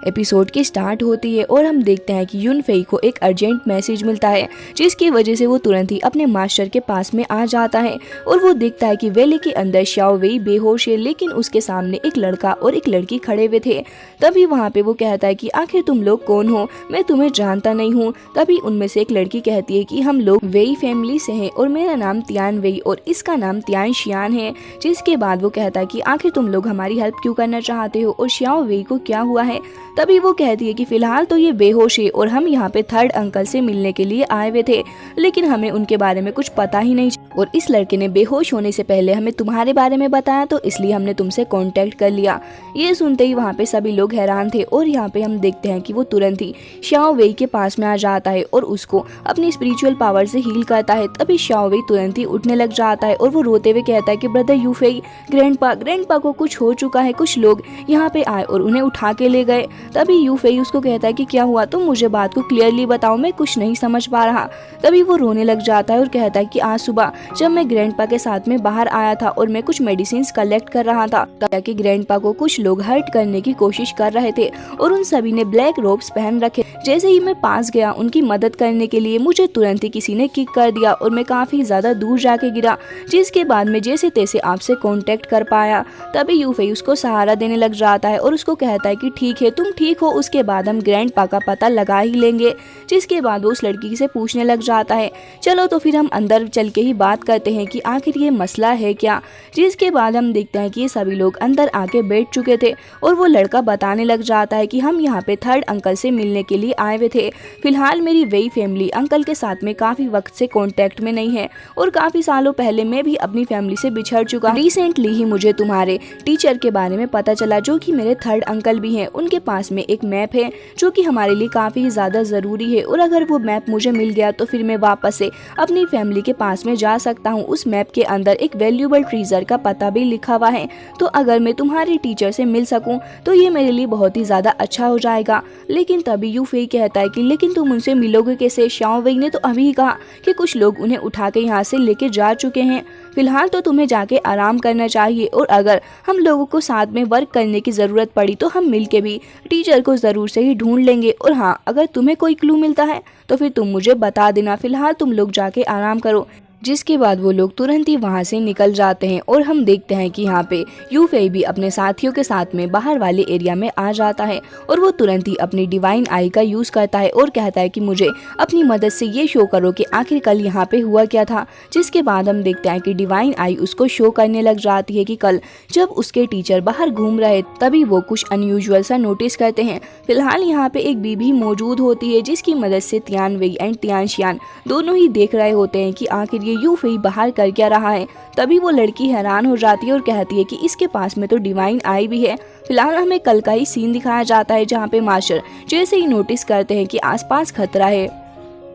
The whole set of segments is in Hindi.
एपिसोड की स्टार्ट होती है और हम देखते हैं कि यून फेई को एक अर्जेंट मैसेज मिलता है, जिसकी वजह से वो तुरंत ही अपने मास्टर के पास में आ जाता है और वो देखता है कि वैली के अंदर शाओ वेई बेहोश है, लेकिन उसके सामने एक लड़का और एक लड़की खड़े हुए थे। तभी वहाँ पे वो कहता है कि आखिर तुम लोग कौन हो, मैं तुम्हें जानता नहीं हूँ। तभी उनमें से एक लड़की कहती है कि हम लोग वेई फैमिली से हैं और मेरा नाम तियान वेई और इसका नाम तियान शियान है। जिसके बाद वो कहता है कि आखिर तुम लोग हमारी हेल्प क्यों करना चाहते हो और शाओ वेई को क्या हुआ है। तभी वो कहती है कि फिलहाल तो ये बेहोश है और हम यहाँ पे थर्ड अंकल से मिलने के लिए आए हुए थे, लेकिन हमें उनके बारे में कुछ पता ही नहीं और इस लड़के ने बेहोश होने से पहले हमें तुम्हारे बारे में बताया, तो इसलिए हमने तुमसे कांटेक्ट कर लिया। ये सुनते ही वहाँ पे सभी लोग हैरान थे और यहाँ पे हम देखते हैं कि वो तुरंत ही शाओ वेई के पास में आ जाता है और उसको अपनी स्पिरिचुअल पावर से हील करता है। तभी शाओ वेई तुरंत ही उठने लग जाता है और वो रोते हुए कहता है कि ब्रदर यू फेई, ग्रैंडपा को कुछ हो चुका है, कुछ लोग यहाँ पे आए और उन्हें उठा के ले गए। तभी यू फेई उसको कहता है कि क्या हुआ, तुम मुझे बात को क्लियरली बताओ, मैं कुछ नहीं समझ पा रहा। तभी वो रोने लग जाता है और कहता है कि आज सुबह जब मैं ग्रैंडपा के साथ में बाहर आया था और मैं कुछ मेडिसिन कलेक्ट कर रहा था, ताकि ग्रैंडपा को कुछ लोग हर्ट करने की कोशिश कर रहे थे और उन सभी ने ब्लैक रोब्स पहन रखे। जैसे ही मैं पास गया उनकी मदद करने के लिए, मुझे तुरंत ही किसी ने किक कर दिया और मैं काफी ज्यादा दूर जाके गिरा, जिसके बाद में जैसे तैसे आपसे कांटेक्ट कर पाया। तभी यू फेई उसको सहारा देने लग जाता है और उसको कहता है कि ठीक है, तुम ठीक हो, उसके बाद हम ग्रैंडपा का पता लगा ही लेंगे। जिसके बाद वो उस लड़की से पूछने लग जाता है, चलो तो फिर हम अंदर चल के ही बात करते हैं कि आखिर ये मसला है क्या। जिसके बाद हम देखते हैं कि ये सभी लोग अंदर आके बैठ चुके थे और वो लड़का बताने लग जाता है कि हम यहाँ पे थर्ड अंकल से मिलने के लिए आए हुए थे। फिलहाल मेरी वेई फैमिली अंकल के साथ में काफी वक्त से कांटेक्ट में नहीं है और काफी सालों पहले मैं भी अपनी फैमिली से बिछड़ चुका। रिसेंटली ही मुझे तुम्हारे टीचर के बारे में पता चला, जो कि मेरे थर्ड अंकल भी हैं। उनके पास में एक मैप है जो कि हमारे लिए काफी ज्यादा जरूरी है और अगर वो मैप मुझे मिल गया तो फिर मैं वापस से अपनी फैमिली के पास में जा सकता हूँ। उस मैप के अंदर एक वैल्यूएबल ट्रेजर का पता भी लिखा हुआ है, तो अगर मैं तुम्हारे टीचर से मिल सकूं तो ये मेरे लिए बहुत ही ज्यादा अच्छा हो जाएगा। लेकिन तभी यू फेई कहता है कि लेकिन तुम उनसे मिलोगे कैसे। शाओ वेई ने तो अभी कहा कि कुछ लोग उन्हें उठा के यहाँ से लेके जा चुके हैं, फिलहाल तो तुम्हें जाके आराम करना चाहिए और अगर हम लोगों को साथ में वर्क करने की ज़रूरत पड़ी तो हम मिलके भी टीचर को ज़रूर से ही ढूंढ लेंगे। और हाँ, अगर तुम्हें कोई क्लू मिलता है तो फिर तुम मुझे बता देना, फिलहाल तुम लोग जाके आराम करो। जिसके बाद वो लोग तुरंत ही वहाँ से निकल जाते हैं और हम देखते हैं कि यहाँ पे यू फेई भी अपने साथियों के साथ में बाहर वाले एरिया में आ जाता है और वो तुरंत ही अपनी डिवाइन आई का यूज़ करता है और कहता है कि मुझे अपनी मदद से ये शो करो कि आखिर कल यहाँ पे हुआ क्या था। जिसके बाद हम देखते हैं कि डिवाइन आई उसको शो करने लग जाती है कि कल जब उसके टीचर बाहर घूम रहे तभी वो कुछ अनयूजुअल सा नोटिस करते हैं। फिलहाल यहाँ पे एक बीबी मौजूद होती है जिसकी मदद से तियान वेई एंड तियान शियान दोनों ही देख रहे होते हैं कि आखिर ये यू फेई बाहर कर क्या रहा है। तभी वो लड़की हैरान हो जाती है और कहती है कि इसके पास में तो डिवाइन आई भी है। फिलहाल हमें कल का ही सीन दिखाया जाता है जहाँ पे मास्टर जैसे ही नोटिस करते हैं कि आसपास खतरा है,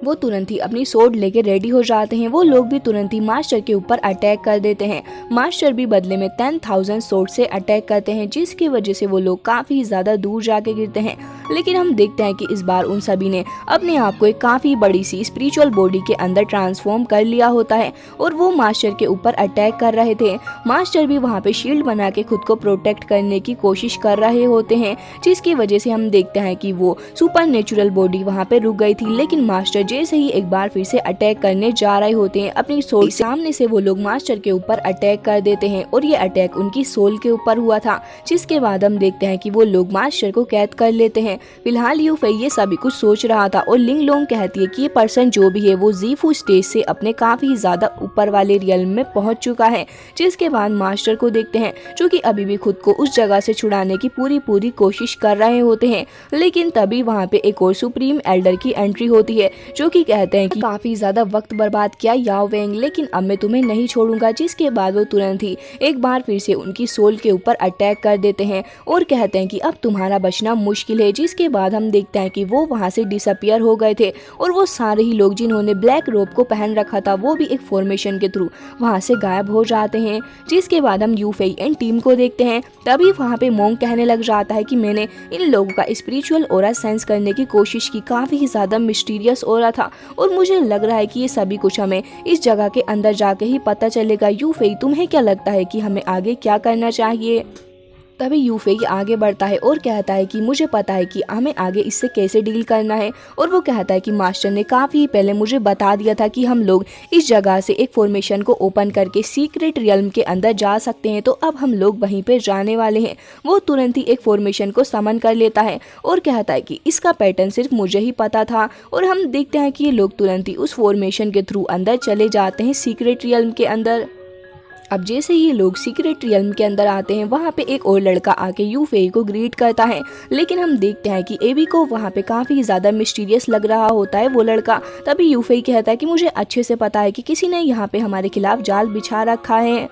वो तुरंत ही अपनी सोर्ड लेके रेडी हो जाते हैं। वो लोग भी तुरंत ही मास्टर के ऊपर अटैक कर देते हैं। मास्टर भी बदले में 10,000 सोर्ड से अटैक करते हैं, जिसकी वजह से वो लोग काफ़ी ज़्यादा दूर जाके गिरते हैं। लेकिन हम देखते हैं कि इस बार उन सभी ने अपने आप को एक काफ़ी बड़ी सी स्पिरिचुअल बॉडी के अंदर ट्रांसफॉर्म कर लिया होता है और वो मास्टर के ऊपर अटैक कर रहे थे। मास्टर भी वहाँ पे शील्ड बना के खुद को प्रोटेक्ट करने की कोशिश कर रहे होते हैं, जिसकी वजह से हम देखते हैं कि वो सुपर नेचुरल बॉडी वहाँ पे रुक गई थी। लेकिन मास्टर जैसे ही एक बार फिर से अटैक करने जा रहे होते हैं अपनी सोल, सामने से वो लोग मास्टर के ऊपर अटैक कर देते हैं और ये अटैक उनकी सोल के ऊपर हुआ था। जिसके बाद हम देखते हैं कि वो लोग मास्टर को कैद कर लेते हैं। फिलहाल यू फेई ये सभी कुछ सोच रहा था और लिंग लोंग कहती है कि ये पर्सन जो भी है वो ज़ीफू स्टेज से अपने काफी ज्यादा ऊपर वाले रियल में पहुंच चुका है। जिसके बाद मास्टर को देखते हैं जो कि अभी भी खुद को उस जगह से छुड़ाने की पूरी कोशिश कर रहे होते हैं। लेकिन तभी वहाँ पे एक और सुप्रीम एल्डर की एंट्री होती है जो कि कहते हैं कि काफी ज्यादा वक्त बर्बाद किया याओ वेंग, लेकिन अब मैं तुम्हें नहीं छोड़ूंगा। जिसके बाद वो तुरंत ही एक बार फिर से उनकी सोल के ऊपर अटैक कर देते हैं और कहते हैं कि अब तुम्हारा बचना मुश्किल है। जिसके बाद हम देखते हैं कि वो वहां से डिसअपियर हो गए थे और वो सारे ही लोग जिन्होंने ब्लैक रोब को पहन रखा था वो भी एक फॉर्मेशन के थ्रू वहां से गायब हो जाते हैं। जिसके बाद हम यू फेई एंड टीम को देखते हैं। तभी वहां पे मोंग कहने लग जाता है कि मैंने इन लोगों का स्पिरिचुअल ऑरा सेंस करने की कोशिश की, काफी ज्यादा मिस्टीरियस ऑरा था और मुझे लग रहा है कि ये सभी कुछ हमें इस जगह के अंदर जाके ही पता चलेगा। यू फेई, तुम्हें क्या लगता है कि हमें आगे क्या करना चाहिए? तभी यूफेई आगे बढ़ता है और कहता है कि मुझे पता है कि हमें आगे इससे कैसे डील करना है। और वो कहता है कि मास्टर ने काफ़ी पहले मुझे बता दिया था कि हम लोग इस जगह से एक फॉर्मेशन को ओपन करके सीक्रेट रियल्म के अंदर जा सकते हैं, तो अब हम लोग वहीं पे जाने वाले हैं। वो तुरंत ही एक फॉर्मेशन को समन कर लेता है और कहता है कि इसका पैटर्न सिर्फ मुझे ही पता था। और हम देखते हैं कि ये लोग तुरंत ही उस फॉर्मेशन के थ्रू अंदर चले जाते हैं सीक्रेट रियल्म के अंदर। अब जैसे ये लोग सीक्रेट रियल्म के अंदर आते हैं, वहाँ पे एक और लड़का आके यूफेई को ग्रीट करता है, लेकिन हम देखते हैं कि एबी को वहाँ पे काफ़ी ज़्यादा मिस्टीरियस लग रहा होता है वो लड़का। तभी यूफेई कहता है कि मुझे अच्छे से पता है कि किसी ने यहाँ पे हमारे खिलाफ जाल बिछा रखा है।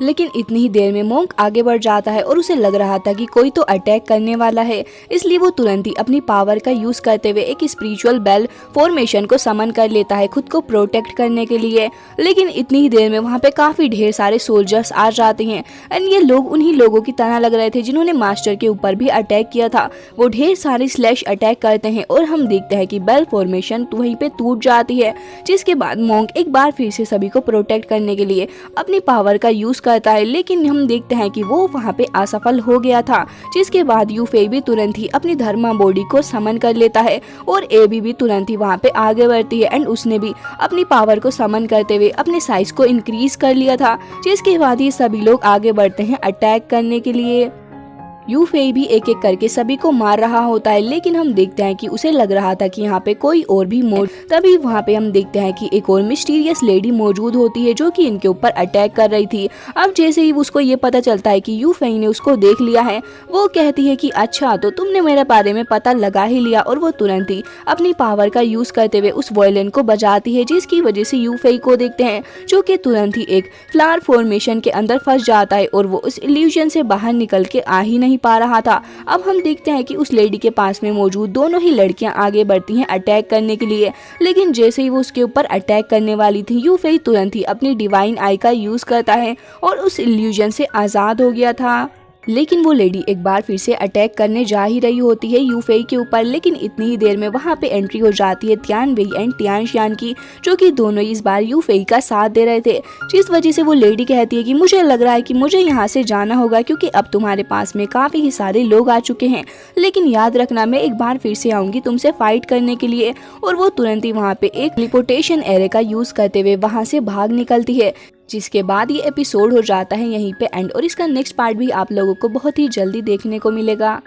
लेकिन इतनी ही देर में मोंक आगे बढ़ जाता है और उसे लग रहा था कि कोई तो अटैक करने वाला है, इसलिए वो तुरंत ही अपनी पावर का यूज करते हुए एक स्पिरिचुअल बेल फॉर्मेशन को समन कर लेता है खुद को प्रोटेक्ट करने के लिए। लेकिन इतनी ही देर में वहाँ पे काफी ढेर सारे सोल्जर्स आ जाते हैं एंड ये लोग उन्हीं लोगों की तरह लग रहे थे जिन्होंने मास्टर के ऊपर भी अटैक किया था। वो ढेर सारे स्लैश अटैक करते हैं और हम देखते हैं कि बेल फॉर्मेशन वहीं पे टूट जाती है, जिसके बाद मोंक एक बार फिर से सभी को प्रोटेक्ट करने के लिए अपनी पावर का यूज करता है, लेकिन हम देखते हैं कि वो वहाँ पे असफल हो गया था। जिसके बाद यूफेई भी तुरंत ही अपनी धर्मा बॉडी को समन कर लेता है और एबी भी तुरंत ही वहाँ पे आगे बढ़ती है एंड उसने भी अपनी पावर को समन करते हुए अपने साइज को इंक्रीज कर लिया था। जिसके बाद ये सभी लोग आगे बढ़ते हैं अटैक करने के लिए। यूफेई भी एक एक करके सभी को मार रहा होता है, लेकिन हम देखते हैं कि उसे लग रहा था कि यहाँ पे कोई और भी तभी वहाँ पे हम देखते हैं कि एक और मिस्टीरियस लेडी मौजूद होती है जो कि इनके ऊपर अटैक कर रही थी। अब जैसे ही उसको ये पता चलता है कि यूफेई ने उसको देख लिया है, वो कहती है कि अच्छा तो तुमने मेरे बारे में पता लगा ही लिया, और वो तुरंत ही अपनी पावर का यूज करते हुए उस वायलिन को बजाती है, जिसकी वजह से यूफेई को देखते हैं जो कि तुरंत ही एक फ्लावर फॉर्मेशन के अंदर फंस जाता है और वो उस इल्यूजन से बाहर निकल के आ ही नहीं पा रहा था। अब हम देखते हैं कि उस लेडी के पास में मौजूद दोनों ही लड़कियां आगे बढ़ती हैं अटैक करने के लिए, लेकिन जैसे ही वो उसके ऊपर अटैक करने वाली थी, यूफेई तुरंत ही अपनी डिवाइन आई का यूज करता है और उस इल्यूजन से आजाद हो गया था। लेकिन वो लेडी एक बार फिर से अटैक करने जा ही रही होती है यूफेई के ऊपर, लेकिन इतनी ही देर में वहाँ पे एंट्री हो जाती है तियान वेई एंड तियानशियान की, जो कि दोनों इस बार यूफेई का साथ दे रहे थे। जिस वजह से वो लेडी कहती है कि मुझे लग रहा है कि मुझे यहाँ से जाना होगा क्योंकि अब तुम्हारे पास में काफी ही सारे लोग आ चुके हैं, लेकिन याद रखना मैं एक बार फिर से आऊंगी तुमसे फाइट करने के लिए। और वो तुरंत ही वहाँ पे एक टेलीपोर्टेशन एरे का यूज करते हुए वहाँ से भाग निकलती है। जिसके बाद ये एपिसोड हो जाता है यहीं पे एंड, और इसका नेक्स्ट पार्ट भी आप लोगों को बहुत ही जल्दी देखने को मिलेगा।